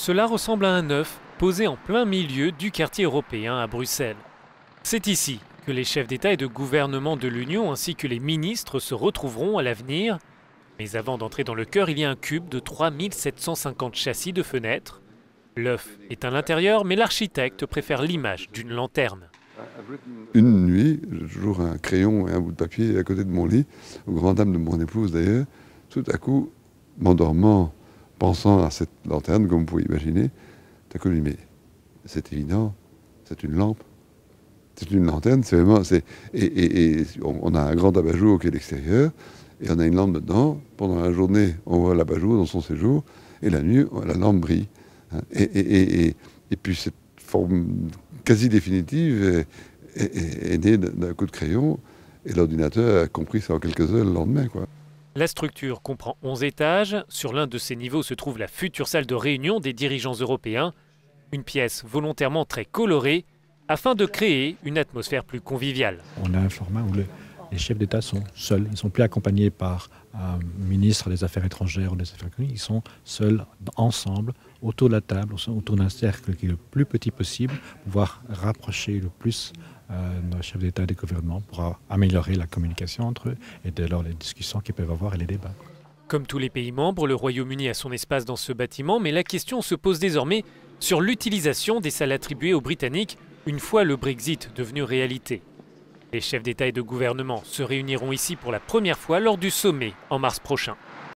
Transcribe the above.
Cela ressemble à un œuf posé en plein milieu du quartier européen à Bruxelles. C'est ici que les chefs d'État et de gouvernement de l'Union ainsi que les ministres se retrouveront à l'avenir. Mais avant d'entrer dans le cœur, il y a un cube de 3750 châssis de fenêtres. L'œuf est à l'intérieur, mais l'architecte préfère l'image d'une lanterne. Une nuit, j'ai toujours un crayon et un bout de papier à côté de mon lit, aux grandes dames de mon épouse d'ailleurs. Tout à coup, m'endormant, pensant à cette lanterne, comme vous pouvez imaginer, tout à coup, je me dis, mais c'est évident, c'est une lampe. C'est une lanterne, c'est vraiment... on a un grand abat-jour qui est l'extérieur, et on a une lampe dedans. Pendant la journée, on voit l'abat-jour dans son séjour, et la nuit, la lampe brille. Et puis cette forme quasi définitive est née d'un coup de crayon, et l'ordinateur a compris ça en quelques heures le lendemain, quoi. La structure comprend 11 étages. Sur l'un de ces niveaux se trouve la future salle de réunion des dirigeants européens. Une pièce volontairement très colorée, afin de créer une atmosphère plus conviviale. On a un format où les chefs d'État sont seuls. Ils ne sont plus accompagnés par un ministre des Affaires étrangères ou des Affaires économiques. Ils sont seuls, ensemble, autour de la table, autour d'un cercle qui est le plus petit possible, pour pouvoir rapprocher le plus nos chefs d'État et des gouvernements pour améliorer la communication entre eux et dès lors les discussions qu'ils peuvent avoir et les débats. Comme tous les pays membres, le Royaume-Uni a son espace dans ce bâtiment, mais la question se pose désormais sur l'utilisation des salles attribuées aux Britanniques une fois le Brexit devenu réalité. Les chefs d'État et de gouvernement se réuniront ici pour la première fois lors du sommet en mars prochain.